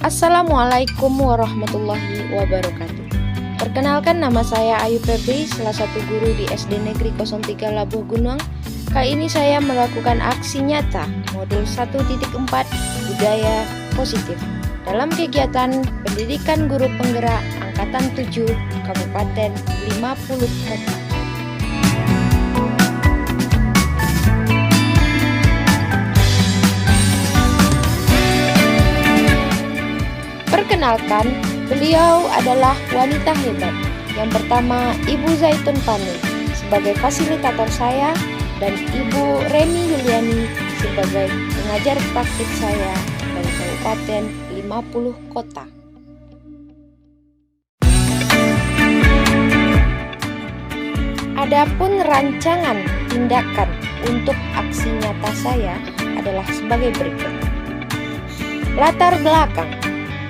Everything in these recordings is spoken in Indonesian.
Assalamualaikum warahmatullahi wabarakatuh. Perkenalkan, nama saya Ayu Febri, salah satu guru di SD Negeri 03 Labuh Gunung. Kali ini saya melakukan aksi nyata modul 1.4 budaya positif dalam kegiatan pendidikan guru penggerak angkatan 7 Kabupaten 50 Kota. Perkenalkan, beliau adalah wanita hebat. Yang pertama, Ibu Zaitun Pani sebagai fasilitator saya dan Ibu Reni Yuliani sebagai pengajar praktik saya dari Kabupaten 50 Kota. Adapun rancangan tindakan untuk aksi nyata saya adalah sebagai berikut. Latar belakang.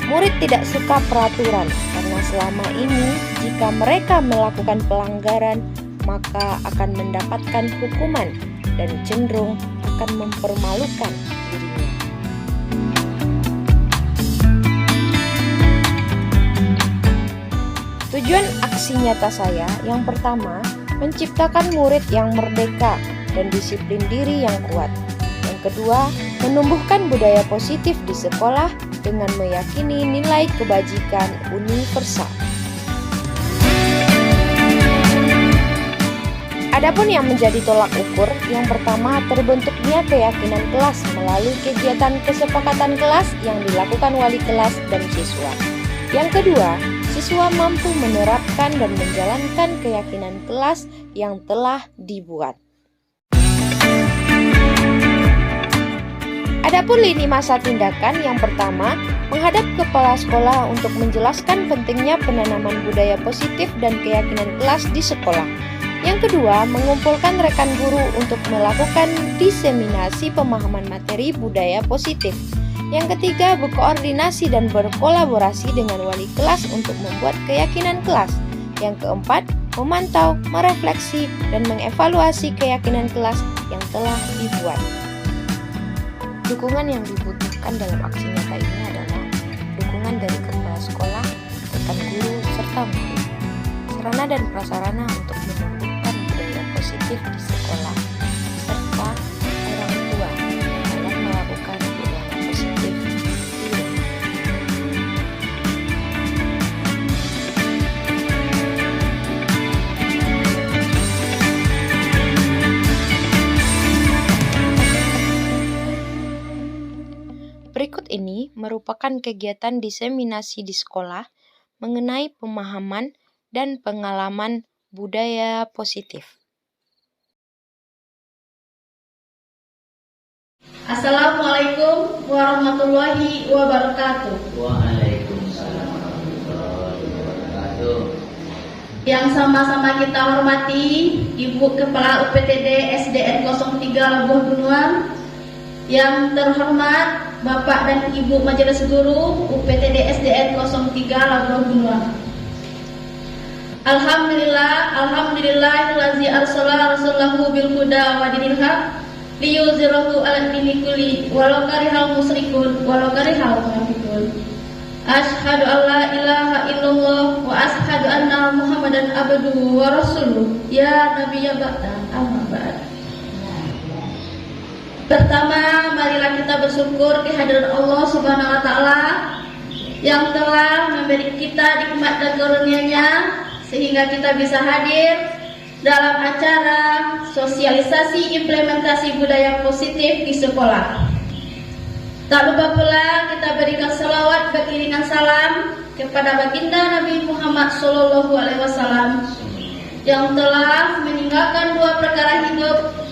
Murid tidak suka peraturan karena selama ini jika mereka melakukan pelanggaran maka akan mendapatkan hukuman dan cenderung akan mempermalukan dirinya. Tujuan aksi nyata saya yang pertama, menciptakan murid yang merdeka dan disiplin diri yang kuat. Yang kedua, menumbuhkan budaya positif di sekolah dengan meyakini nilai kebajikan universal. Adapun yang menjadi tolak ukur, yang pertama terbentuknya keyakinan kelas melalui kegiatan kesepakatan kelas yang dilakukan wali kelas dan siswa. Yang kedua, siswa mampu menerapkan dan menjalankan keyakinan kelas yang telah dibuat. Adapun lini masa tindakan, yang pertama, menghadap kepala sekolah untuk menjelaskan pentingnya penanaman budaya positif dan keyakinan kelas di sekolah. Yang kedua, mengumpulkan rekan guru untuk melakukan diseminasi pemahaman materi budaya positif. Yang ketiga, berkoordinasi dan berkolaborasi dengan wali kelas untuk membuat keyakinan kelas. Yang keempat, memantau, merefleksi, dan mengevaluasi keyakinan kelas yang telah dibuat. Dukungan yang dibutuhkan dalam aksi nyata ini adalah dukungan dari kepala sekolah, rekan guru, serta murid. Sarana dan prasarana untuk menumbuhkan budaya positif di sekolah, serta orang tua dalam melakukan budaya positif di rumah. Berikut ini merupakan kegiatan diseminasi di sekolah mengenai pemahaman dan pengalaman budaya positif. Assalamualaikum warahmatullahi wabarakatuh. Waalaikumsalam warahmatullahi wabarakatuh. Yang sama-sama kita hormati Ibu Kepala UPTD SDN 03 Labuh Gunung, yang terhormat Bapak dan Ibu Majelis Guru UPTD SDN 03 Labuh Gunung. Alhamdulillahillazi arsala rasulahu bil huda wa dinil haq liyuzhirahu 'alad dini kulli walau karihal musyrikun walau karihal munafiqun. Asyhadu an la ilaha illallah wa asyhadu anna Muhammadan abduhu wa rasuluh. Ya nabiyya ba'da, amma ba'd. Pertama, marilah kita bersyukur kehadiran Allah Subhanahu wa taala yang telah memberi kita nikmat dan karunia-Nya sehingga kita bisa hadir dalam acara sosialisasi implementasi budaya positif di sekolah. Tak lupa pula kita berikan salawat beriringan salam kepada baginda Nabi Muhammad SAW yang telah meninggalkan dua perkara hidup,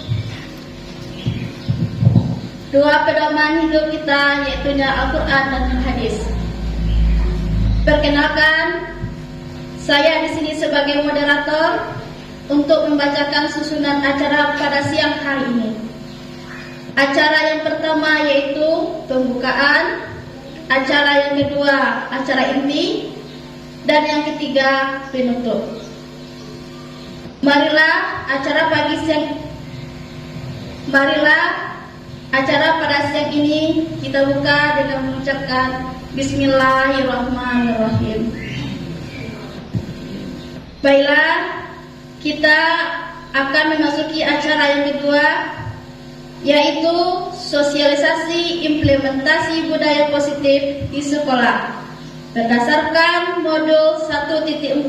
dua pedoman hidup kita, yaitu Al-Quran dan Hadis. Perkenalkan, saya di sini sebagai moderator untuk membacakan susunan acara pada siang hari ini. Acara yang pertama yaitu pembukaan, acara yang kedua acara inti, dan yang ketiga penutup. Marilah acara Acara pada siang ini kita buka dengan mengucapkan Bismillahirrahmanirrahim. Baiklah, kita akan memasuki acara yang kedua, yaitu sosialisasi implementasi budaya positif di sekolah berdasarkan modul 1.4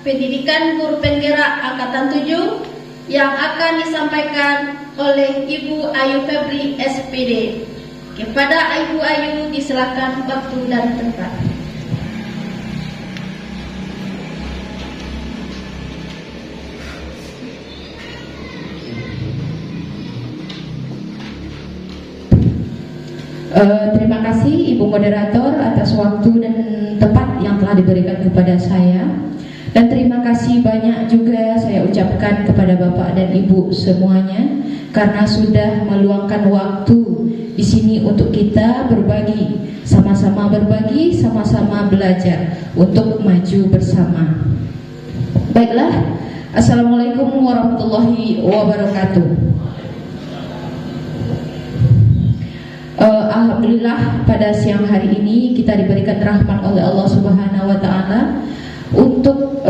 Pendidikan Guru Penggerak Angkatan 7 yang akan disampaikan oleh Ibu Ayu Febri SPD. Kepada Ibu Ayu disilakan waktu dan tempat. Terima kasih Ibu Moderator atas waktu dan tempat yang telah diberikan kepada saya. Dan terima kasih banyak juga saya ucapkan kepada Bapak dan Ibu semuanya karena sudah meluangkan waktu di sini untuk kita berbagi, sama-sama belajar untuk maju bersama. Baiklah, Assalamualaikum warahmatullahi wabarakatuh. Alhamdulillah pada siang hari ini kita diberikan rahmat oleh Allah Subhanahu wa taala untuk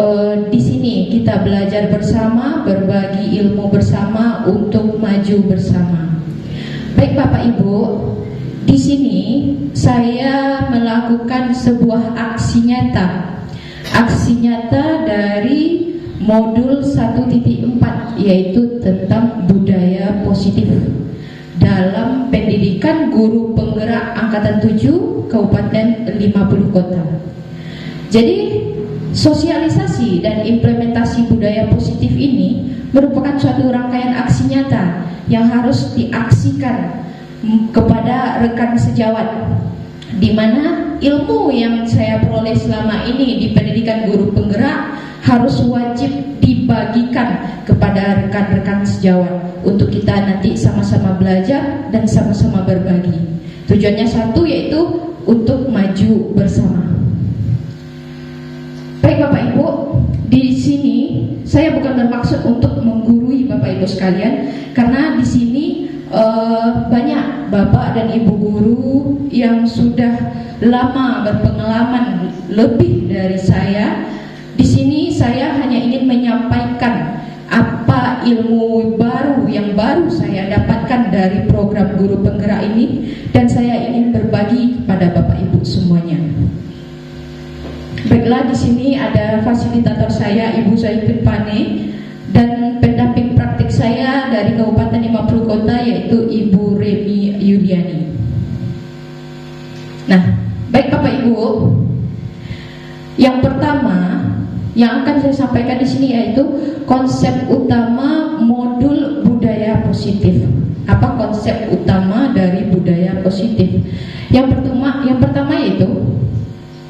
di sini kita belajar bersama, berbagi ilmu bersama untuk maju bersama. Baik Bapak Ibu, di sini saya melakukan sebuah aksi nyata dari modul 1.4 yaitu tentang budaya positif dalam pendidikan guru penggerak angkatan 7 Kabupaten 50 Kota. Jadi sosialisasi dan implementasi budaya positif ini merupakan suatu rangkaian aksi nyata yang harus diaksikan kepada rekan sejawat, di mana ilmu yang saya peroleh selama ini di pendidikan guru penggerak harus wajib dibagikan kepada rekan-rekan sejawat untuk kita nanti sama-sama belajar dan sama-sama berbagi. Tujuannya satu, yaitu untuk maju bersama. Baik Bapak Ibu, di sini saya bukan bermaksud untuk menggurui Bapak Ibu sekalian, karena di sini banyak Bapak dan Ibu guru yang sudah lama berpengalaman lebih dari saya. Di sini saya hanya ingin menyampaikan apa ilmu baru yang baru saya dapatkan dari program guru penggerak ini, dan saya ingin berbagi kepada Bapak Ibu semuanya. Baiklah, di sini ada fasilitator saya Ibu Zaitun Pane dan pendamping praktik saya dari Kabupaten 50 Kota yaitu Ibu Remi Yuliani. Nah, baik Bapak Ibu, yang pertama yang akan saya sampaikan di sini yaitu konsep utama modul budaya positif. Apa konsep utama dari budaya positif? Yang pertama yaitu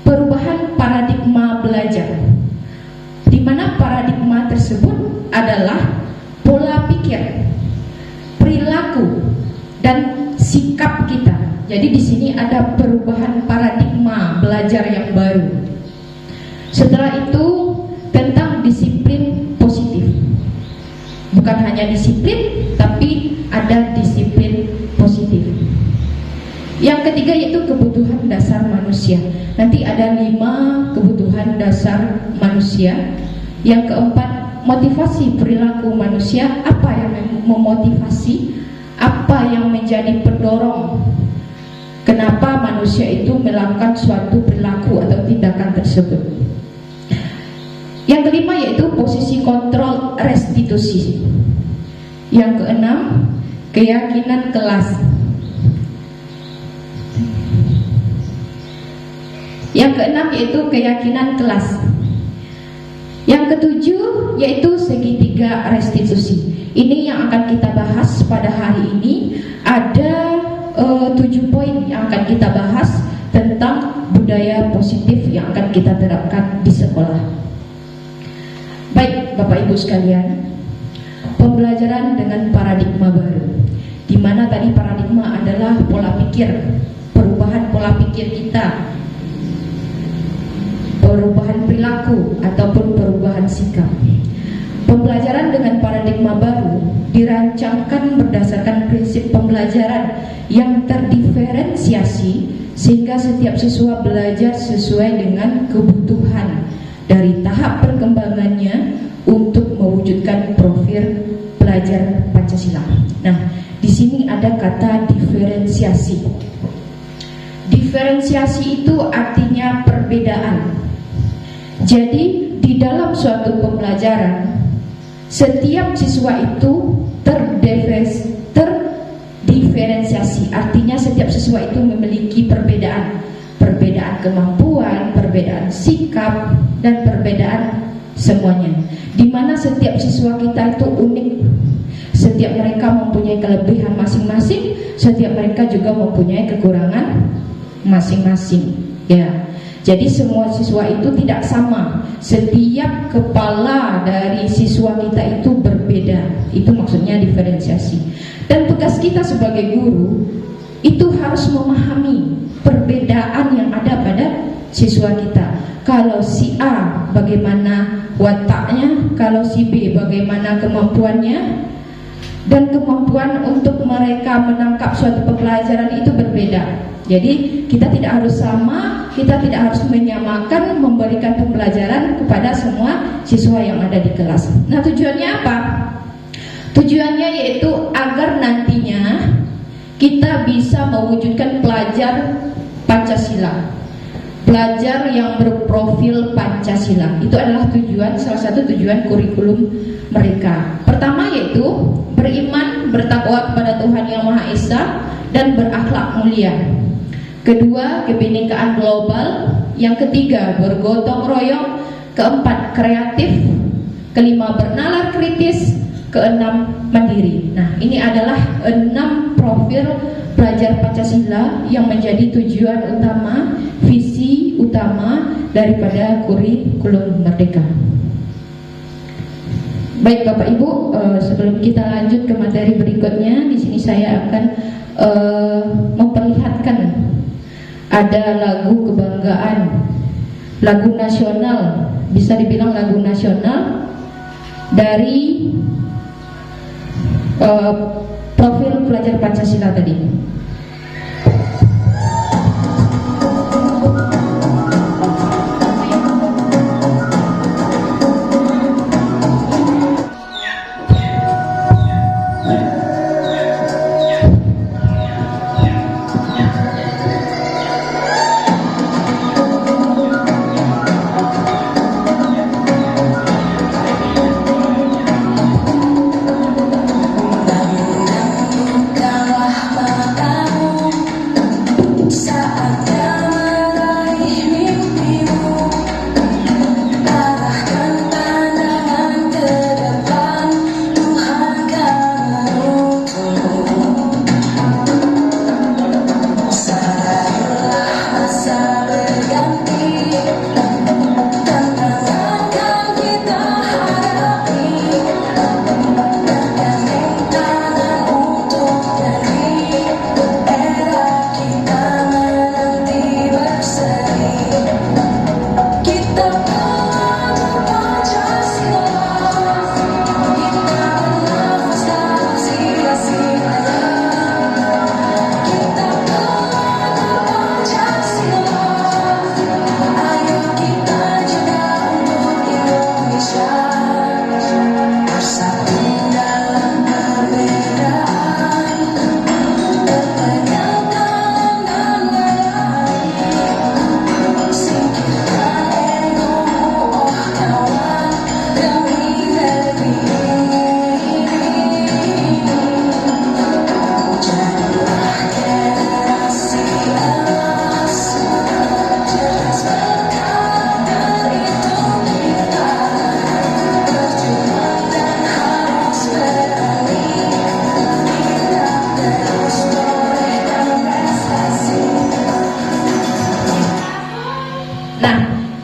perubahan paradigma belajar, di mana paradigma tersebut adalah pola pikir, perilaku, dan sikap kita. Jadi di sini ada perubahan paradigma belajar yang baru. Setelah itu tentang disiplin positif. Bukan hanya disiplin, tapi ada disiplin positif. Yang ketiga yaitu kebutuhan dasar manusia. Nanti ada 5 kebutuhan dasar manusia. Yang keempat, motivasi perilaku manusia. Apa yang memotivasi? Apa yang menjadi pendorong kenapa manusia itu melakukan suatu perilaku atau tindakan tersebut? Yang kelima yaitu posisi kontrol restitusi. Yang keenam, keyakinan kelas. Yang keenam yaitu keyakinan kelas. Yang ketujuh yaitu segitiga restitusi. Ini yang akan kita bahas pada hari ini. Ada 7 poin yang akan kita bahas tentang budaya positif yang akan kita terapkan di sekolah. Baik Bapak Ibu sekalian, pembelajaran dengan paradigma baru, di mana tadi paradigma adalah pola pikir, perubahan pola pikir kita, perubahan perilaku ataupun perubahan sikap. Pembelajaran dengan paradigma baru dirancangkan berdasarkan prinsip pembelajaran yang terdiferensiasi sehingga setiap siswa belajar sesuai dengan kebutuhan dari tahap perkembangannya untuk mewujudkan profil pelajar Pancasila. Nah, di sini ada kata diferensiasi. Diferensiasi itu artinya perbedaan. Jadi di dalam suatu pembelajaran, setiap siswa itu terdiferensiasi. Artinya setiap siswa itu memiliki perbedaan kemampuan, perbedaan sikap, dan perbedaan semuanya. Di mana setiap siswa kita itu unik. Setiap mereka mempunyai kelebihan masing-masing, setiap mereka juga mempunyai kekurangan masing-masing. Ya. Jadi semua siswa itu tidak sama. Setiap kepala dari siswa kita itu berbeda. Itu maksudnya diferensiasi. Dan tugas kita sebagai guru itu harus memahami perbedaan yang ada pada siswa kita. Kalau si A bagaimana wataknya, kalau si B bagaimana kemampuannya, dan kemampuan untuk mereka menangkap suatu pembelajaran itu berbeda. Jadi kita tidak harus sama, kita tidak harus menyamakan memberikan pembelajaran kepada semua siswa yang ada di kelas. Nah, tujuannya apa? Tujuannya yaitu agar nantinya kita bisa mewujudkan pelajar Pancasila, pelajar yang berprofil Pancasila. Itu adalah tujuan, salah satu tujuan kurikulum mereka. Pertama yaitu beriman, bertakwa kepada Tuhan Yang Maha Esa, dan berakhlak mulia. Kedua, kebinekaan global. Yang ketiga, bergotong royong. Keempat, kreatif. Kelima, bernalar kritis. Keenam, mandiri. Nah, ini adalah 6 profil pelajar Pancasila yang menjadi tujuan utama, visi utama daripada kurikulum merdeka. Baik Bapak Ibu, sebelum kita lanjut ke materi berikutnya, di sini saya akan memperlihatkan ada lagu kebanggaan, lagu nasional, bisa dibilang lagu nasional dari profil pelajar Pancasila tadi.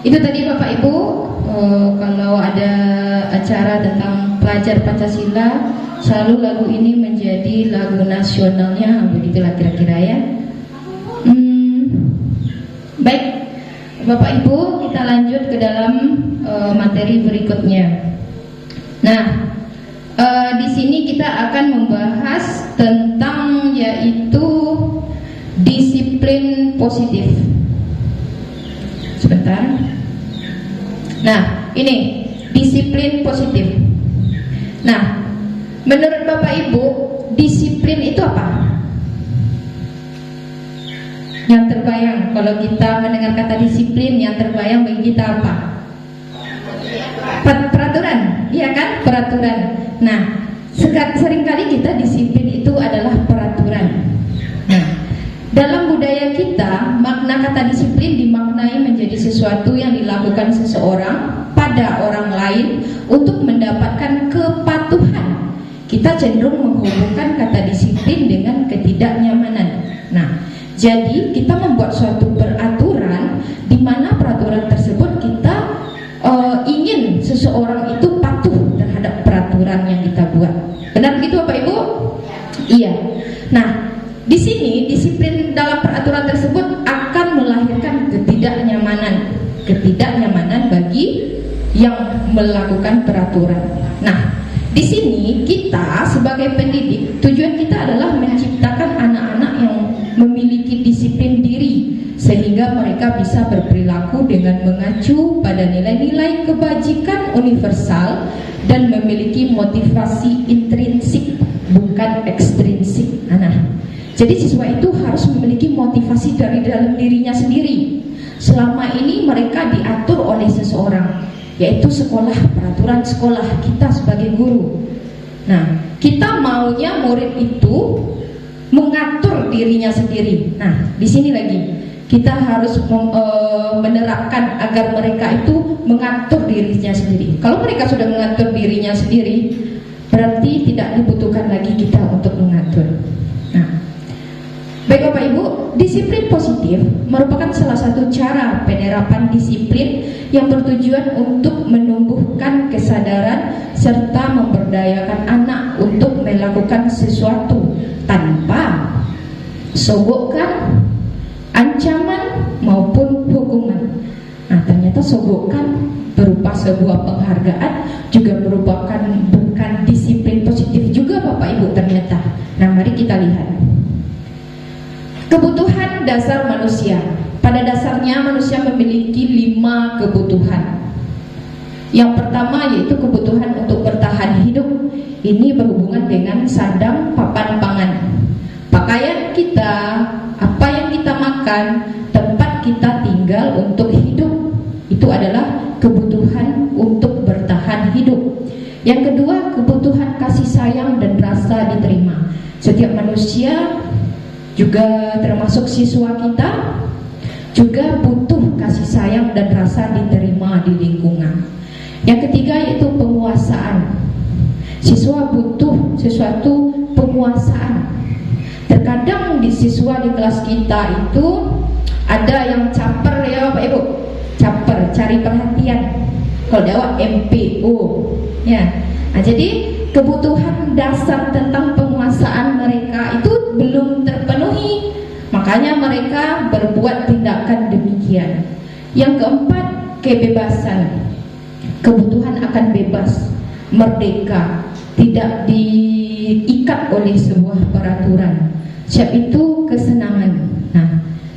Itu tadi Bapak Ibu, kalau ada acara tentang pelajar Pancasila, selalu lagu ini menjadi lagu nasionalnya, begitulah kira-kira ya. Baik, Bapak Ibu, kita lanjut ke dalam materi berikutnya. Nah, di sini kita akan membahas tentang yaitu disiplin positif. Sebentar. Nah, ini disiplin positif. Nah, menurut Bapak Ibu, disiplin itu apa? Yang terbayang kalau kita mendengar kata disiplin, yang terbayang bagi kita apa? Peraturan, iya kan? Peraturan. Nah, seringkali kita disiplin itu adalah peraturan. Nah, dalam budaya kita, makna kata disiplin dimaknai menjadi sesuatu yang dilakukan seseorang pada orang lain untuk mendapatkan kepatuhan. Kita cenderung menghubungkan kata disiplin dengan ketidaknyamanan. Nah, jadi kita membuat suatu peraturan di mana peraturan tersebut kita ingin seseorang itu patuh terhadap peraturan yang kita buat. Benar begitu Bapak Ibu? Iya. Nah, di sini disiplin dalam peraturan tersebut akan melahirkan ketidaknyamanan bagi yang melakukan peraturan. Nah, di sini kita sebagai pendidik, tujuan kita adalah menciptakan anak-anak yang memiliki disiplin diri sehingga mereka bisa berperilaku dengan mengacu pada nilai-nilai kebajikan universal dan memiliki motivasi intrinsik bukan ekstrinsik. Nah, jadi siswa itu harus memiliki motivasi dari dalam dirinya sendiri. Selama ini mereka diatur oleh seseorang, yaitu sekolah, peraturan sekolah kita sebagai guru. Nah, kita maunya murid itu mengatur dirinya sendiri. Nah, di sini lagi kita harus menerapkan agar mereka itu mengatur dirinya sendiri. Kalau mereka sudah mengatur dirinya sendiri, berarti tidak dibutuhkan lagi kita untuk mengatur. Nah, baik Bapak Ibu, disiplin positif merupakan salah satu cara penerapan disiplin yang bertujuan untuk menumbuhkan kesadaran serta memberdayakan anak untuk melakukan sesuatu tanpa sogokan, ancaman maupun hukuman. Nah, ternyata sogokan berupa sebuah penghargaan juga merupakan bukan disiplin positif juga Bapak Ibu ternyata. Nah, mari kita lihat. Kebutuhan dasar manusia. Pada dasarnya manusia memiliki 5 kebutuhan. Yang pertama yaitu kebutuhan untuk bertahan hidup. Ini berhubungan dengan sandang, papan, pangan. Pakaian kita, apa yang kita makan, tempat kita tinggal untuk hidup. Itu adalah kebutuhan untuk bertahan hidup. Yang kedua, kebutuhan kasih sayang dan rasa diterima. Setiap manusia, juga termasuk siswa kita, juga butuh kasih sayang dan rasa diterima di lingkungan. Yang ketiga yaitu penguasaan. Siswa butuh sesuatu penguasaan. Terkadang di siswa di kelas kita itu ada yang caper ya Bapak Ibu, caper, cari perhatian. Kalau Jawa MPO ya. Nah, jadi kebutuhan dasar tentang penguasaan mereka itu belum terpenuhi, makanya mereka berbuat tindakan demikian. Yang keempat, kebebasan. Kebutuhan akan bebas, merdeka, tidak diikat oleh sebuah peraturan. Siap itu kesenangan. Nah,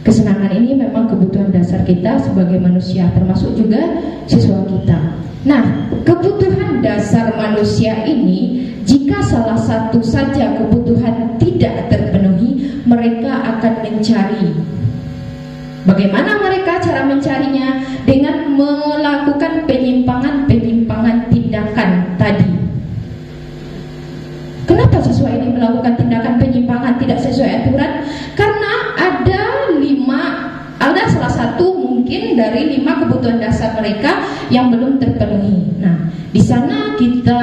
kesenangan ini memang kebutuhan dasar kita sebagai manusia, termasuk juga siswa kita. Nah, kebutuhan dasar manusia ini, jika salah satu saja kebutuhan tidak terpenuhi, mereka akan mencari. Bagaimana mereka cara mencarinya? Dengan melakukan penyimpangan tindakan tadi. Kenapa siswa ini melakukan tindakan penyimpangan tidak sesuai aturan? Karena ada salah satu mungkin dari 5 kebutuhan dasar mereka yang belum terpenuhi. Nah, di sana kita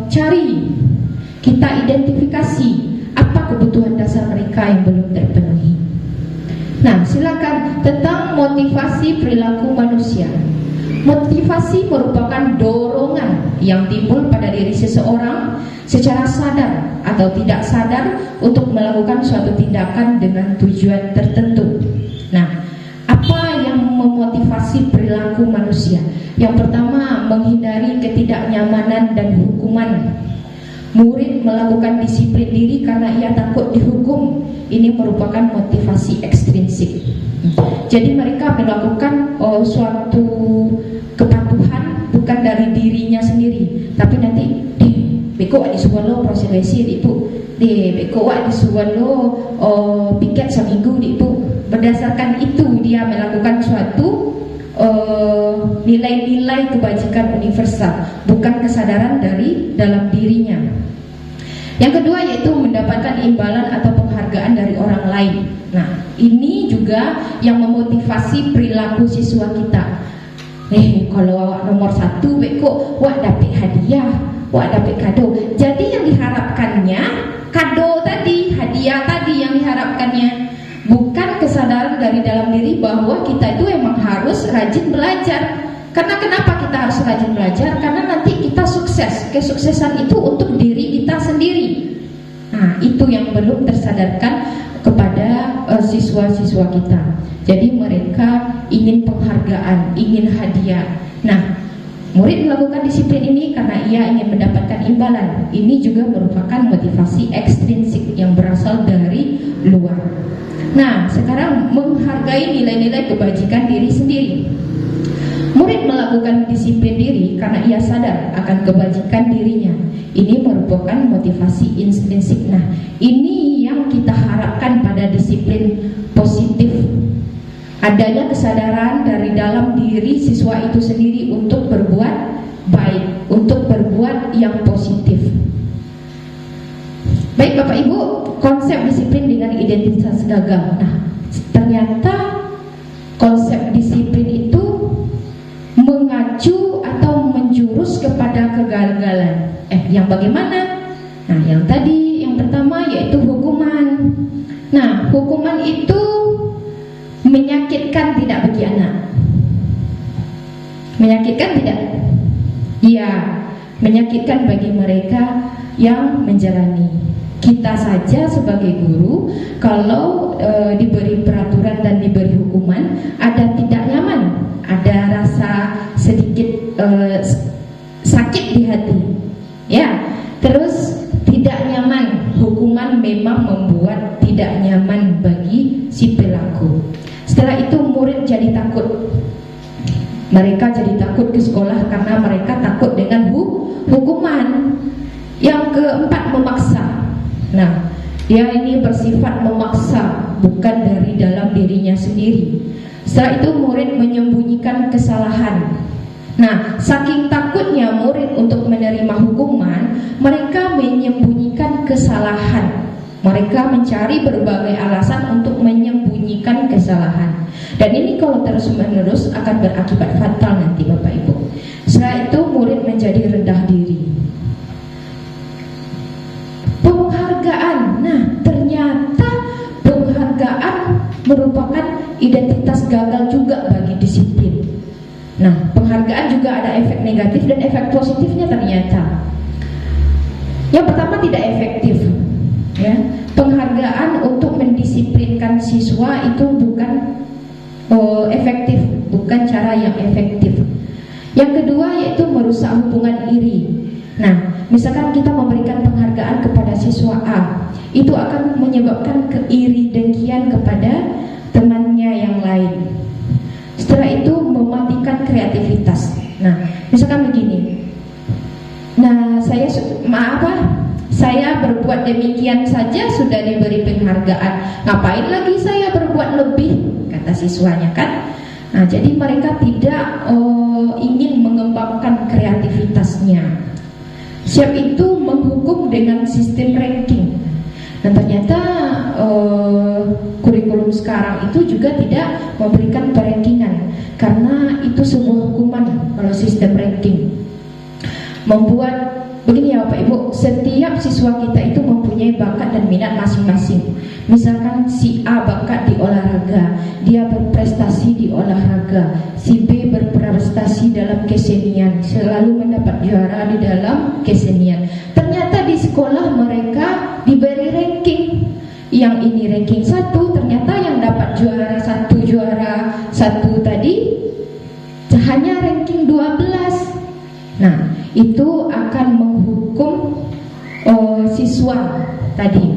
cari, kita identifikasi apa kebutuhan dasar mereka yang belum terpenuhi. Nah, silakan tentang motivasi perilaku manusia. Motivasi merupakan dorongan yang timbul pada diri seseorang secara sadar atau tidak sadar untuk melakukan suatu tindakan dengan tujuan tertentu. Nah, apa yang memotivasi perilaku manusia? Yang pertama, menghindari ketidaknyamanan dan hukuman. murid melakukan disiplin diri karena ia takut dihukum. Ini merupakan motivasi ekstrinsik. Jadi mereka melakukan suatu kepatuhan bukan dari dirinya sendiri, tapi nanti beko di suwalo proselesi di ibu, beko di suwalo piket seminggu di ibu. Berdasarkan itu dia melakukan suatu nilai-nilai kebajikan universal, bukan kesadaran dari dalam dirinya. Yang kedua yaitu mendapatkan imbalan atau penghargaan dari orang lain. Nah, ini juga yang memotivasi perilaku siswa kita. Kalau nomor 1 beko, wah dapat hadiah, wah dapat kado. Jadi yang diharapkannya kado tadi, hadiah tadi yang diharapkannya, bukan kesadaran dari dalam diri bahwa kita itu emang harus rajin belajar. Karena kenapa kita harus rajin belajar? Karena nanti kita sukses. Kesuksesan itu untuk diri kita sendiri. Nah, itu yang belum tersadarkan kepada siswa-siswa kita. Jadi mereka ingin penghargaan, ingin hadiah. Nah, murid melakukan disiplin ini karena ia ingin mendapatkan imbalan. Ini juga merupakan motivasi ekstrinsik yang berasal dari luar. Nah, sekarang menghargai nilai-nilai kebajikan diri sendiri. Murid melakukan disiplin diri karena ia sadar akan kebajikan dirinya. Ini merupakan motivasi intrinsik. Nah, ini yang kita harapkan pada disiplin positif. Adanya kesadaran dari dalam diri siswa itu sendiri untuk berbuat baik, untuk berbuat yang positif. Baik Bapak Ibu, konsep disiplin dengan identitas gagal. Nah, ternyata konsep disiplin itu mengacu atau menjurus kepada kegagalan. Yang bagaimana? Nah, yang tadi, yang pertama yaitu hukuman. Nah, hukuman itu menyakitkan tidak bagi anak? Menyakitkan tidak? Iya, menyakitkan bagi mereka yang menjalani. Kita saja sebagai guru, kalau diberi peraturan dan diberi hukuman, ada tidak nyaman, ada rasa sedikit sakit di hati, ya. Terus tidak nyaman, hukuman memang membuat tidak nyaman bagi si pelaku. Setelah itu murid jadi takut. Mereka jadi takut ke sekolah karena mereka takut dengan hukuman. Yang keempat, memaksa. Nah, dia ini bersifat memaksa, bukan dari dalam dirinya sendiri. Setelah itu murid menyembunyikan kesalahan. Nah, saking takutnya murid untuk menerima hukuman, mereka menyembunyikan kesalahan. Mereka mencari berbagai alasan untuk menyembunyikan kesalahan. Dan ini kalau terus-menerus akan berakibat fatal nanti Bapak Ibu. Setelah itu murid menjadi rendah diri. Penghargaan. Nah, ternyata penghargaan merupakan identitas gagal juga bagi disiplin. Nah, penghargaan juga ada efek negatif dan efek positifnya ternyata. Yang pertama, tidak efektif. Ya, penghargaan untuk mendisiplinkan siswa itu bukan efektif, bukan cara yang efektif. Yang kedua yaitu merusak hubungan iri. Nah, misalkan kita memberikan penghargaan kepada siswa A, itu akan menyebabkan keiri dengkian kepada temannya yang lain. Setelah itu mematikan kreativitas. Nah, misalkan begini. Nah, saya berbuat demikian saja sudah diberi penghargaan. Ngapain lagi saya berbuat lebih? Kata siswanya kan. Nah, jadi mereka tidak ingin mengembangkan kreativitasnya. Siap itu menghukum dengan sistem ranking. Dan ternyata kurikulum sekarang itu juga tidak memberikan perankingan, karena itu sebuah hukuman kalau sistem ranking. Membuat begini ya Bapak Ibu, setiap siswa kita itu mempunyai bakat dan minat masing-masing. Misalkan si A bakat di olahraga, dia berprestasi di olahraga. Si B berprestasi dalam kesenian, selalu mendapat juara di dalam kesenian. Ternyata di sekolah mereka diberi ranking. Yang ini ranking 1, ternyata yang dapat juara 1 tadi hanya ranking 12. Nah, itu akan menghukum siswa tadi.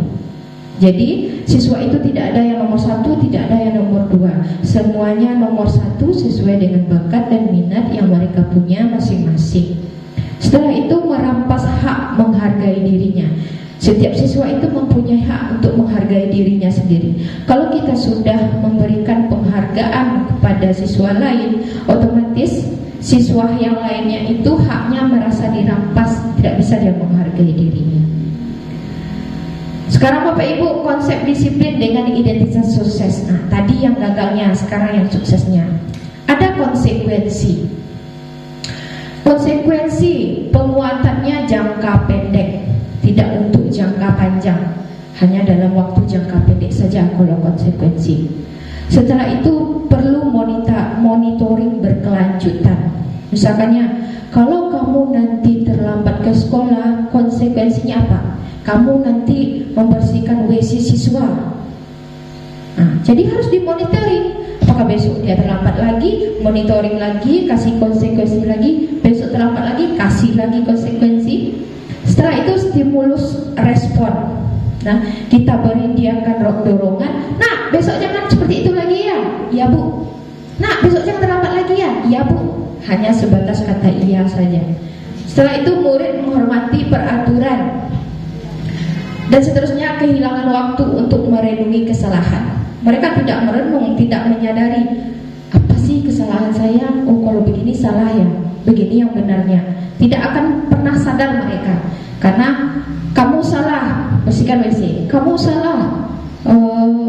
Jadi siswa itu tidak ada yang nomor 1, tidak ada yang nomor 2. Semuanya nomor 1 sesuai dengan bakat dan minat yang mereka punya masing-masing. Setelah itu merampas hak menghargai dirinya. Setiap siswa itu mempunyai hak untuk menghargai dirinya sendiri. Kalau kita sudah memberikan penghargaan kepada siswa lain, otomatis siswa yang lainnya itu haknya merasa dirampas, tidak bisa dia menghargai dirinya. Sekarang Bapak Ibu, konsep disiplin dengan identitas sukses. Nah, tadi yang gagalnya, sekarang yang suksesnya. Ada konsekuensi. Konsekuensi penguatannya jangka pendek, tidak untuk jangka panjang. Hanya dalam waktu jangka pendek saja kalau konsekuensi. Setelah itu perlu monitoring berkelanjutan. Misalkannya, kalau kamu nanti terlambat ke sekolah, konsekuensinya apa? Kamu nanti membersihkan WC siswa. Nah, jadi harus dimonitoring. Apakah besok dia terlambat lagi, monitoring lagi, kasih konsekuensi lagi. Besok terlambat lagi, kasih lagi konsekuensi. Setelah itu stimulus respon. Nah, kita beri dia kan dorongan. Nah, besok jangan seperti itu lagi ya. Ya Bu. Nah, besok jangan terlambat lagi ya. Ya Bu. Hanya sebatas kata iya saja. Setelah itu murid menghormati peraturan. Dan seterusnya kehilangan waktu untuk merenungi kesalahan. Mereka tidak merenung, tidak menyadari apa sih kesalahan saya. Oh, kalau begini salah ya, begini yang benarnya. Tidak akan pernah sadar mereka. Karena kamu salah bersihkan WC, kamu salah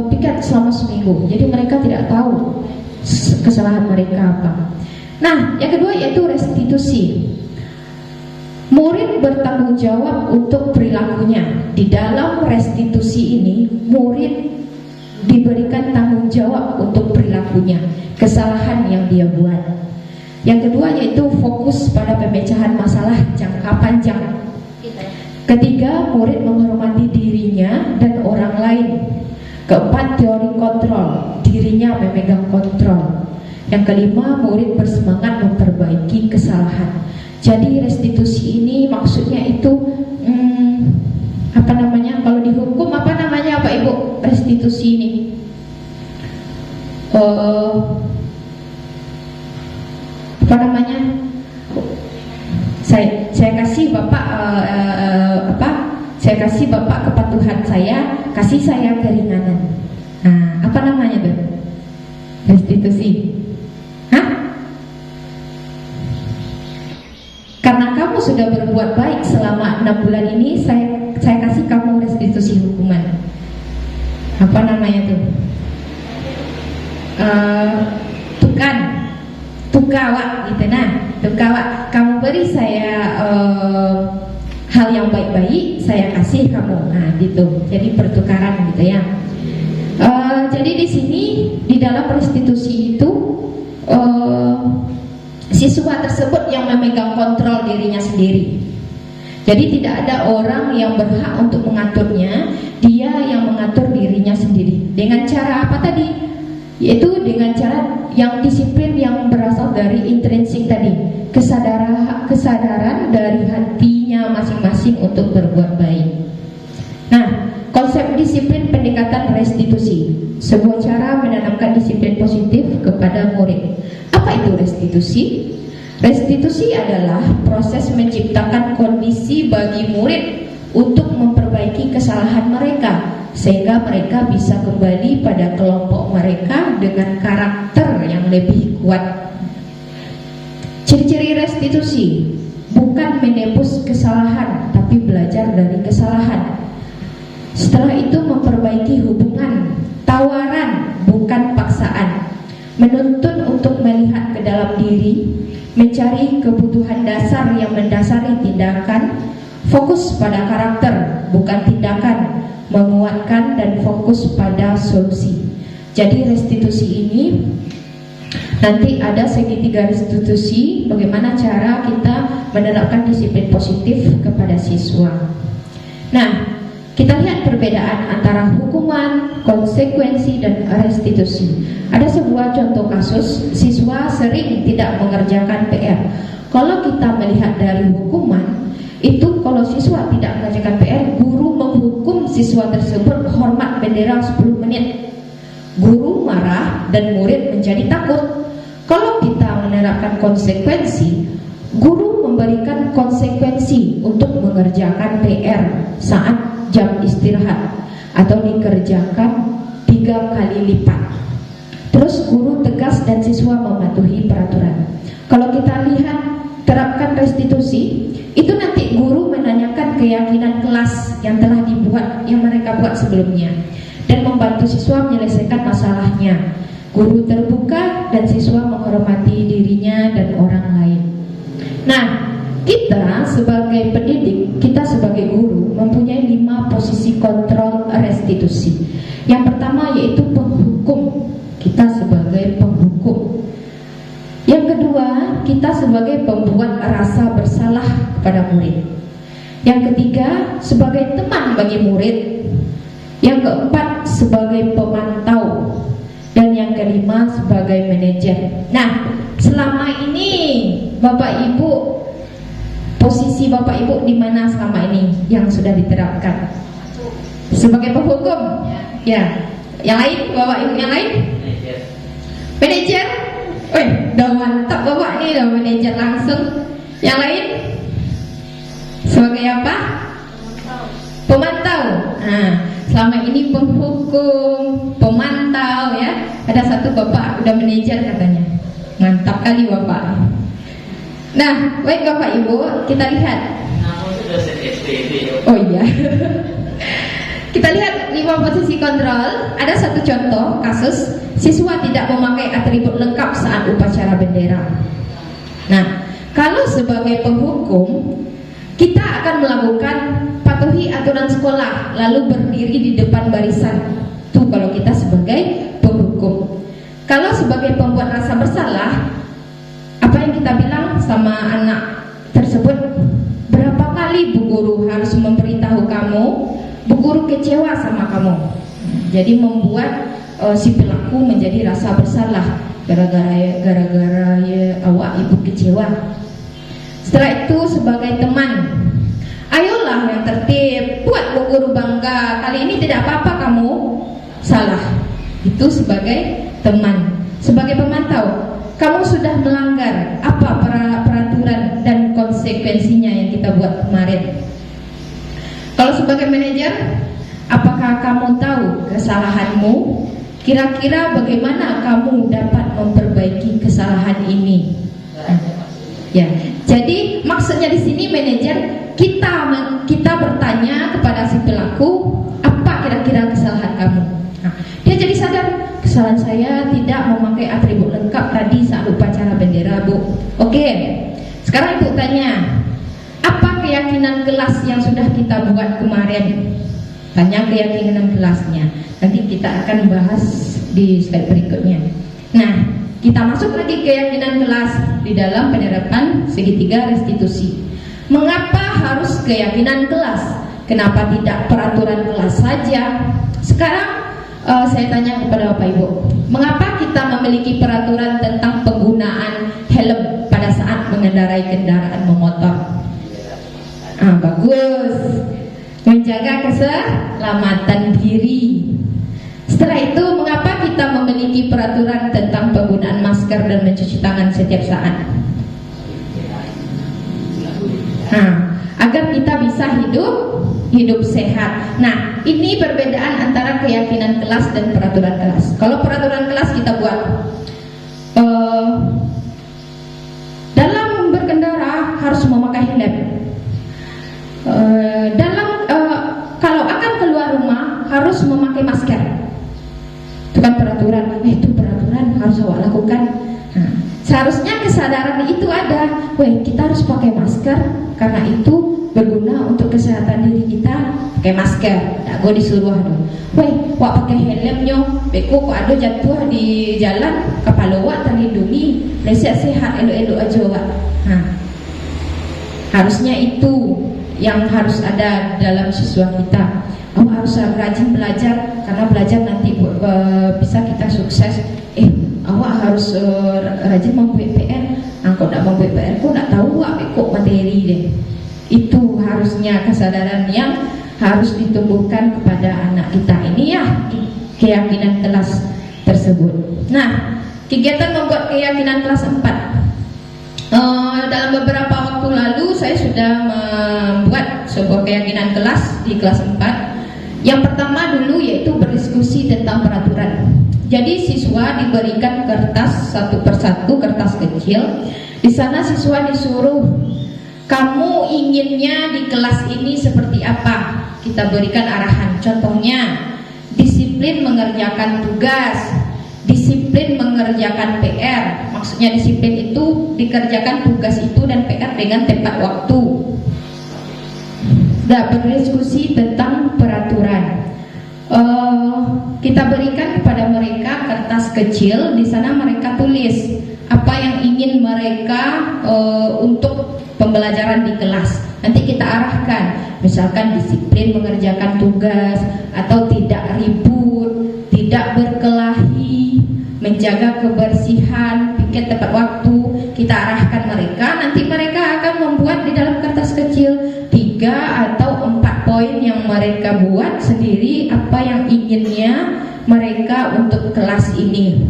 piket selama seminggu. Jadi mereka tidak tahu kesalahan mereka apa. Nah, yang kedua yaitu restitusi. Murid bertanggung jawab untuk perilakunya. Di dalam restitusi ini, murid diberikan tanggung jawab untuk perilakunya, kesalahan yang dia buat. Yang kedua yaitu fokus pada pemecahan masalah jangka panjang. Ketiga, murid menghormati dirinya dan orang lain. Keempat, teori kontrol, dirinya memegang kontrol. Yang kelima, murid bersemangat memperbaiki kesalahan. Jadi restitusi ini maksudnya itu apa namanya? Kalau dihukum apa namanya Pak Ibu? Restitusi ini apa namanya? Saya kasih Bapak saya kasih Bapak kepatuhan saya, kasih saya keringanan. Nah, apa namanya tuh? Restitusi. Karena kamu sudah berbuat baik selama 6 bulan ini, saya kasih kamu restitusi hukuman. Apa namanya tuh? Tukawa gitu. Nah, tukawa, kamu beri saya hal yang baik-baik, saya kasih kamu. Nah, gitu. Jadi pertukaran gitu ya. Jadi di sini di dalam restitusi itu siswa tersebut yang memegang kontrol dirinya sendiri. Jadi tidak ada orang yang berhak untuk mengaturnya, dia yang mengatur dirinya sendiri. Dengan cara apa tadi? Yaitu dengan cara yang disiplin yang berasal dari intrinsik tadi, kesadaran dari hatinya masing-masing untuk berbuat baik. Nah, konsep disiplin pendekatan restitusi, sebuah cara menanamkan disiplin positif kepada murid. Apa itu restitusi? Restitusi adalah proses menciptakan kondisi bagi murid untuk memperbaiki kesalahan mereka, sehingga mereka bisa kembali pada kelompok mereka dengan karakter yang lebih kuat. Ciri-ciri restitusi bukan menebus kesalahan, tapi belajar dari kesalahan. Setelah itu memperbaiki hubungan, tawaran bukan paksaan, menuntun untuk melihat ke dalam diri, mencari kebutuhan dasar yang mendasari tindakan, fokus pada karakter bukan tindakan, menguatkan dan fokus pada solusi. Jadi restitusi ini nanti ada segitiga restitusi, bagaimana cara kita menerapkan disiplin positif kepada siswa. Nah, kita lihat perbedaan antara hukuman, konsekuensi, dan restitusi. Ada sebuah contoh kasus, siswa sering tidak mengerjakan PR. Kalau kita melihat dari hukuman, itu kalau siswa tidak mengerjakan PR, guru siswa tersebut hormat bendera 10 menit. Guru marah dan murid menjadi takut. Kalau kita menerapkan konsekuensi, guru memberikan konsekuensi untuk mengerjakan PR saat jam istirahat atau dikerjakan 3 kali lipat. Terus guru tegas dan siswa mematuhi peraturan. Kalau kita lihat terapkan restitusi, itu nanti guru menanyakan keyakinan kelas yang telah dibuat, yang mereka buat sebelumnya, dan membantu siswa menyelesaikan masalahnya. Guru terbuka dan siswa menghormati dirinya dan orang lain. Nah, kita sebagai pendidik, kita sebagai guru mempunyai 5 posisi kontrol restitusi. Yang pertama yaitu penghukum. Kita sebagai penghukum. Yang kedua, kita sebagai pembuat rasa bersalah kepada murid. Yang ketiga, sebagai teman bagi murid. Yang keempat, sebagai pemantau. Dan yang kelima, sebagai manajer. Nah, selama ini Bapak Ibu, posisi Bapak Ibu di mana selama ini yang sudah diterapkan? Sebagai penghukum? Ya. Yang lain, Bapak Ibu yang lain? Manajer? Udah mantap Bapak nih, udah manajer langsung. Yang lain? Sebagai apa? Pemantau. Nah, selama ini penghukum, pemantau ya. Ada satu Bapak udah manajer katanya. Mantap kali Bapak. Nah, baik Bapak Ibu, kita lihat. Oh iya. Kita lihat 5 posisi kontrol. Ada satu contoh kasus siswa tidak memakai atribut lengkap saat upacara bendera. Nah, kalau sebagai penghukum, kita akan melakukan patuhi aturan sekolah, lalu berdiri di depan barisan. Itu kalau kita sebagai penghukum. Kalau sebagai pembuat rasa bersalah, apa yang kita bilang sama anak tersebut? Berapa kali Bu Guru harus memberitahu kamu? Bu Guru kecewa sama kamu. Jadi membuat si pelaku menjadi rasa bersalah gara-gara ya awak ibu kecewa. Setelah itu sebagai teman, ayolah yang tertib, buat Bu Guru bangga. Kali ini tidak apa-apa kamu salah. Itu sebagai teman. Sebagai pemantau, kamu sudah melanggar apa peraturan dan konsekuensinya yang kita buat kemarin. Kalau sebagai manajer, apakah kamu tahu kesalahanmu? Kira-kira bagaimana kamu dapat memperbaiki kesalahan ini? Ya, jadi maksudnya di sini manajer, kita bertanya kepada si pelaku, apa kira-kira kesalahan kamu? Nah, dia jadi sadar, kesalahan saya tidak memakai atribut lengkap tadi saat upacara bendera, Bu. Oke, sekarang Ibu tanya, apa keyakinan kelas yang sudah kita buat kemarin? Tanya keyakinan kelasnya. Nanti kita akan bahas di slide berikutnya. Nah, kita masuk lagi keyakinan kelas di dalam penerapan segitiga restitusi. Mengapa harus keyakinan kelas? Kenapa tidak peraturan kelas saja? Sekarang saya tanya kepada Bapak Ibu, mengapa kita memiliki peraturan tentang penggunaan helm pada saat mengendarai kendaraan bermotor? Bagus, menjaga keselamatan diri. Setelah itu, mengapa kita memiliki peraturan tentang penggunaan masker dan mencuci tangan setiap saat? Agar kita bisa hidup sehat. Nah, ini perbedaan antara keyakinan kelas dan peraturan kelas. Kalau peraturan kelas kita buat dalam berkendara harus memakai helm. Kalau akan keluar rumah harus memakai masker. Itu kan peraturan. Itu peraturan harus awak lakukan. Seharusnya kesadaran itu ada. Kita harus pakai masker karena itu berguna untuk kesehatan diri kita. Pakai masker. Tak go disuruh tu. Wak pakai helmnya. Beko kok ada jatuh di jalan, kepala wak terlindungi. Sehat elok-elok aja wak. Harusnya itu yang harus ada dalam siswa kita. Harus rajin belajar, karena belajar nanti bisa kita sukses. Awak harus rajin membuat PR. Kau tak membuat PR, kau tak tahu kok materi deh. Itu harusnya kesadaran yang harus ditumbuhkan kepada anak kita. Ini ya keyakinan kelas tersebut. Nah, kegiatan membuat keyakinan kelas 4. Dalam beberapa waktu lalu saya sudah membuat sebuah keyakinan kelas di kelas 4. Yang pertama dulu yaitu berdiskusi tentang peraturan. Jadi siswa diberikan kertas satu persatu, kertas kecil. Di sana siswa disuruh, kamu inginnya di kelas ini seperti apa? Kita berikan arahan. Contohnya, disiplin mengerjakan tugas, disiplin mengerjakan PR. Maksudnya disiplin itu dikerjakan tugas itu dan PR dengan tepat waktu. Dan berdiskusi tentang peraturan. Kita berikan kepada mereka kertas kecil. Di sana mereka tulis apa yang ingin mereka untuk pembelajaran di kelas. Nanti kita arahkan, misalkan disiplin mengerjakan tugas, atau tidak ribut, tidak berkelahi, menjaga kebersihan, piket tepat waktu. Kita arahkan mereka. Nanti mereka akan membuat di dalam kertas kecil 3 atau 4 poin yang mereka buat sendiri, apa yang inginnya mereka untuk kelas ini.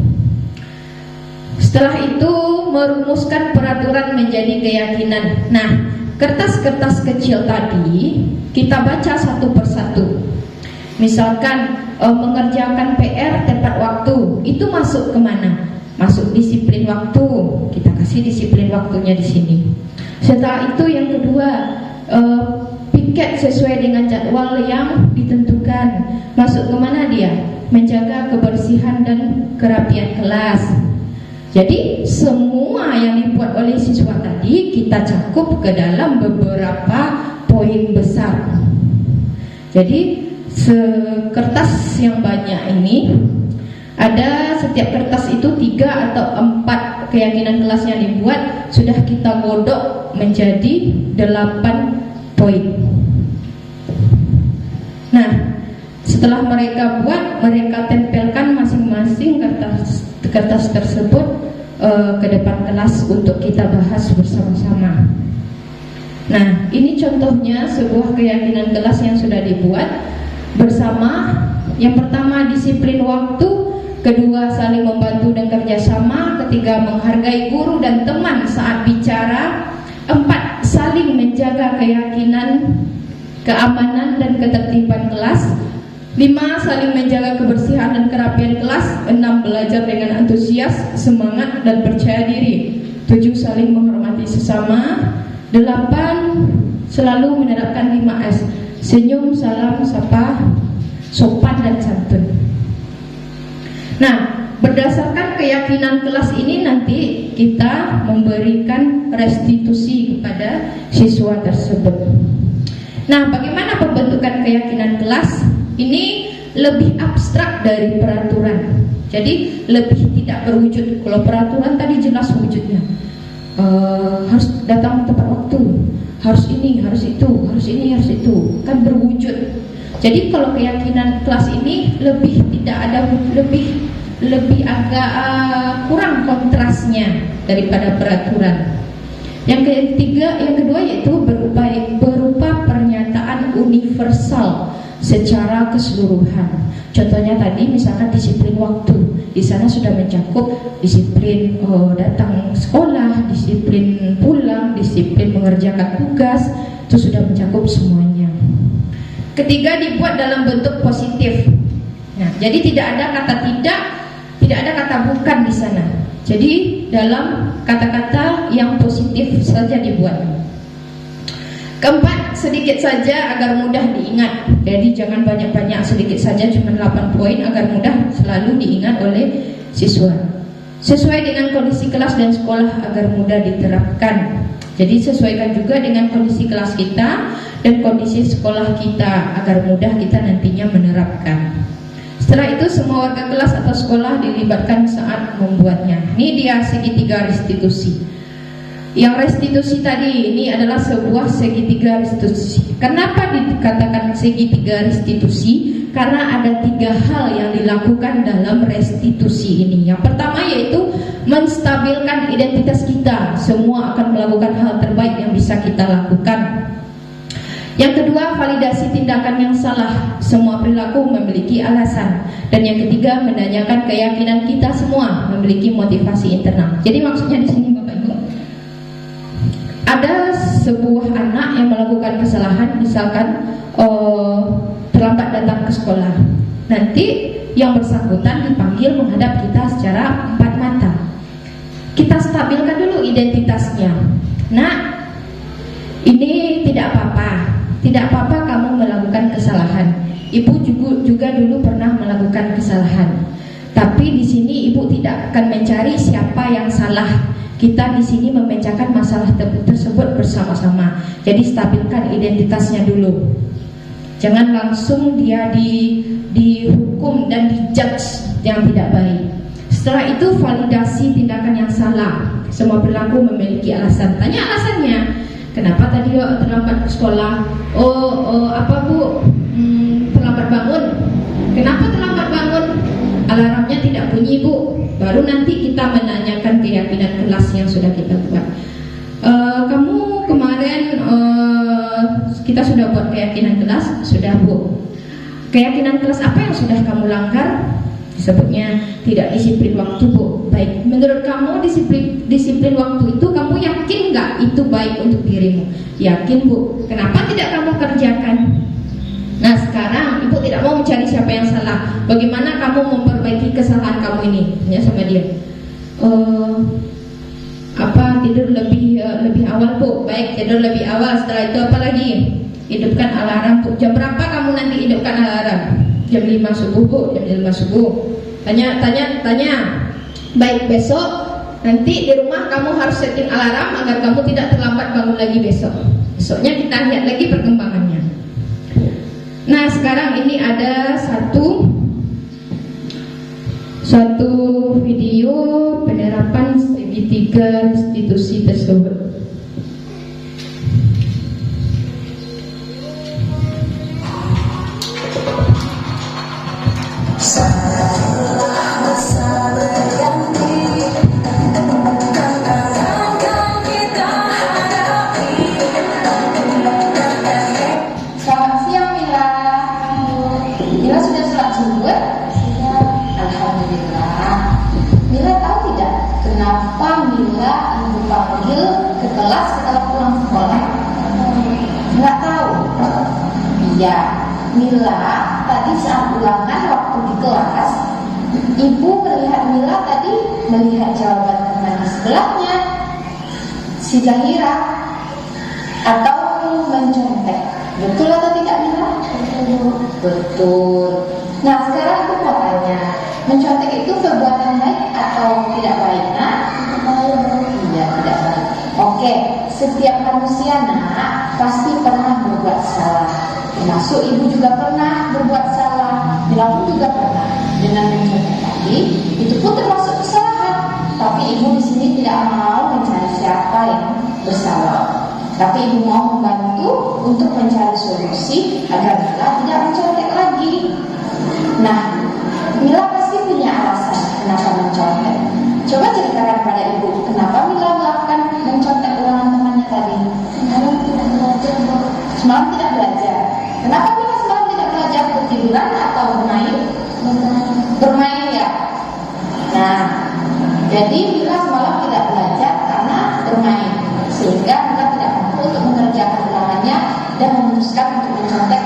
Setelah itu merumuskan peraturan menjadi keyakinan. Nah, kertas-kertas kecil tadi kita baca satu persatu. Misalkan mengerjakan PR tepat waktu, itu masuk kemana? Masuk disiplin waktu. Kita kasih disiplin waktunya di sini. Setelah itu yang kedua, piket sesuai dengan jadwal yang ditentukan. Masuk kemana dia? Menjaga kebersihan dan kerapian kelas. Jadi semua yang dibuat oleh siswa tadi kita cakup ke dalam beberapa poin besar. Jadi kertas yang banyak ini, ada setiap kertas itu 3 atau 4 keyakinan kelas yang dibuat, sudah kita godok menjadi 8 poin. Nah, setelah mereka buat, mereka tempelkan masing-masing kertas tersebut ke depan kelas untuk kita bahas bersama-sama. Nah, ini contohnya sebuah keyakinan kelas yang sudah dibuat bersama. Yang pertama, disiplin waktu. Kedua, saling membantu dan kerjasama. Ketiga, menghargai guru dan teman saat bicara. 4, saling menjaga keyakinan, keamanan dan ketertiban kelas. 5, saling menjaga kebersihan dan kerapian kelas. 6, belajar dengan antusias, semangat dan percaya diri. 7, saling menghormati sesama. 8, selalu menerapkan 5S: senyum, salam, sapa, sopan dan santun. Nah, berdasarkan keyakinan kelas ini nanti kita memberikan restitusi kepada siswa tersebut. Nah, bagaimana pembentukan keyakinan kelas? Ini lebih abstrak dari peraturan. Jadi lebih tidak berwujud. Kalau peraturan tadi jelas wujudnya, harus datang tepat waktu, harus ini, harus itu, harus ini, harus itu, kan berwujud. Jadi kalau keyakinan kelas ini lebih tidak ada, lebih agak kurang kontrasnya daripada peraturan. Yang kedua yaitu berupa pernyataan universal secara keseluruhan. Contohnya tadi misalkan disiplin waktu. Di sana sudah mencakup disiplin datang sekolah, disiplin pulang, disiplin mengerjakan tugas, itu sudah mencakup semuanya. Ketiga, dibuat dalam bentuk positif. Nah, jadi tidak ada kata tidak ada kata bukan di sana. Jadi dalam kata-kata yang positif saja dibuat. Keempat, sedikit saja agar mudah diingat. Jadi jangan banyak-banyak, sedikit saja, cuma 8 poin agar mudah selalu diingat oleh siswa. Sesuai dengan kondisi kelas dan sekolah agar mudah diterapkan. Jadi sesuaikan juga dengan kondisi kelas kita dan kondisi sekolah kita agar mudah kita nantinya menerapkan. Setelah itu semua warga kelas atau sekolah dilibatkan saat membuatnya. Ini dia segitiga restitusi. Yang restitusi tadi ini adalah sebuah segitiga restitusi. Kenapa dikatakan segitiga restitusi? Karena ada 3 hal yang dilakukan dalam restitusi ini. Yang pertama yaitu menstabilkan identitas kita. Semua akan melakukan hal terbaik yang bisa kita lakukan. Yang kedua, validasi tindakan yang salah. Semua perilaku memiliki alasan. Dan yang ketiga, menanyakan keyakinan kita semua memiliki motivasi internal. Jadi maksudnya di sini Bapak Ibu, ada sebuah anak yang melakukan kesalahan, misalkan terlambat datang ke sekolah. Nanti yang bersangkutan dipanggil menghadap kita secara empat mata. Kita stabilkan dulu identitasnya. Nah, ini tidak apa-apa. Tidak apa-apa kamu melakukan kesalahan. Ibu juga dulu pernah melakukan kesalahan. Tapi di sini ibu tidak akan mencari siapa yang salah. Kita di sini memecahkan masalah tersebut bersama-sama. Jadi stabilkan identitasnya dulu. Jangan langsung dia dihukum dan dijudge yang tidak baik. Setelah itu validasi tindakan yang salah. Semua perilaku memiliki alasan. Tanya alasannya. Kenapa tadi terlambat ke sekolah? Apa Bu? Terlambat bangun. Kenapa terlambat bangun? Alarmnya tidak bunyi Bu. Baru nanti kita menanyakan keyakinan kelas yang sudah kita buat. Kamu kemarin kita sudah buat keyakinan kelas, sudah Bu. Keyakinan kelas apa yang sudah kamu langgar? Disebutnya tidak disiplin waktu Bu. Baik, menurut kamu disiplin waktu itu kamu yakin nggak itu baik untuk dirimu? Yakin Bu. Kenapa tidak kamu kerjakan? Nah sekarang ibu tidak mau mencari siapa yang salah. Bagaimana kamu memperbaiki kesalahan kamu ini? Tanya sama dia. Tidur lebih awal Bu. Baik, tidur lebih awal. Setelah itu apa lagi? Hidupkan alarm Bu. Jam berapa kamu nanti hidupkan alarm? Jam 5 subuh Bu. Jam 5 subuh. Tanya. Baik, besok nanti di rumah kamu harus setting alarm agar kamu tidak terlambat bangun lagi besok. Besoknya kita lihat lagi perkembangannya. Nah sekarang ini ada suatu video penerapan segitiga institusi tersebut. Ya, Mila tadi saat ulangan waktu di kelas, ibu melihat Mila tadi melihat jawaban teman di sebelahnya, si Zahira, atau mencontek. Betul atau tidak Mila? Betul. Nah sekarang ibu mau tanya, mencontek itu perbuatan baik atau tidak baik? Nah, iya tidak baik. Oke, setiap manusia nak pasti pernah berbuat salah. Termasuk ibu juga pernah berbuat salah, Mila pun juga pernah dengan mencontek tadi. Itu pun termasuk kesalahan. Tapi ibu di sini tidak mau mencari siapa yang bersalah. Tapi ibu mau membantu untuk mencari solusi agar Mila tidak mencontek lagi. Nah, Mila pasti punya alasan kenapa mencontek. Coba ceritakan pada ibu, kenapa Mila melakukan mencontek ulangan temannya tadi? Semalam tidak belajar, Bu. Semalam tidak belajar. Kenapa Mila semalam tidak belajar? Ketiduran atau bermain? Bermain ya. Nah, jadi Mila semalam tidak belajar karena bermain, sehingga Mila tidak mampu untuk mengerjakan ulangannya dan memutuskan untuk mencontek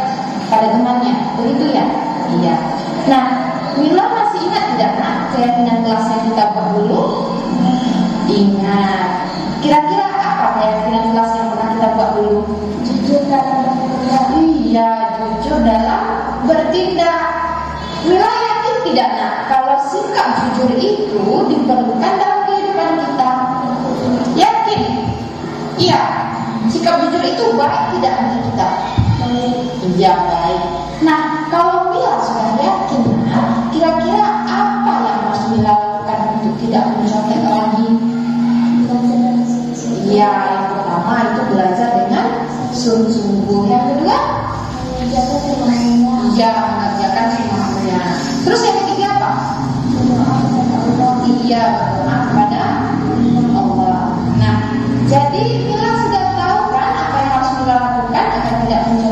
pada temannya. Begitu ya? Iya. Nah, Mila masih ingat tidak nak keyakinan kelas yang kita buat dulu? Ingat. Kira-kira apa keyakinan kelas yang pernah kita buat dulu? Jujur dalam bertindak. Iya, jujur dalam bertindak. Mila yakin tidak nak kalau sikap jujur itu diperlukan dalam kehidupan kita? Yakin? Iya. Sikap jujur itu baik tidak bagi kita? Iya baik. Nah, kalau Mila sudah yakin, kira-kira apa yang harus Mila lakukan untuk tidak mencontek lagi? Iya, yang pertama itu belajar dengan sungguh-sungguh. Yang kedua, iya, mengerjakan semuanya. Terus yang ketiga apa? Iya, berdoa kepada Allah. Nah, jadi Mila sudah tahu kan apa yang harus Mila lakukan agar tidak mencontek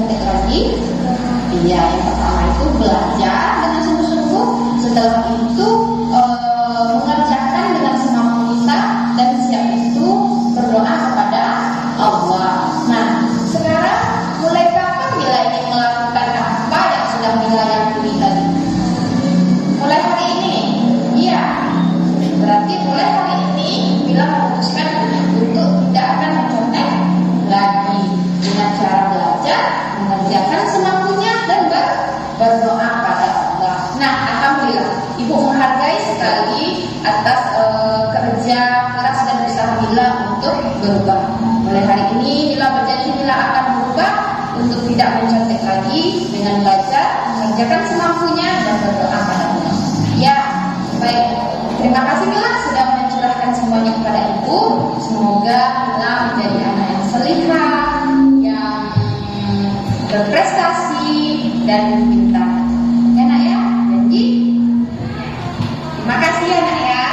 sekali atas kerja keras dan usaha Mila untuk berubah. Mulai hari ini Mila berjanji Mila akan berubah untuk tidak mencontek lagi, dengan belajar, mengerjakan semampunya dan berdoa pada Allah. Ya, baik. Terima kasih Mila sudah mencurahkan semuanya kepada Ibu. Semoga Mila menjadi anak yang salihah, yang berprestasi dan pintar. Ya nak ya, janji. Terima kasih ya nak ya.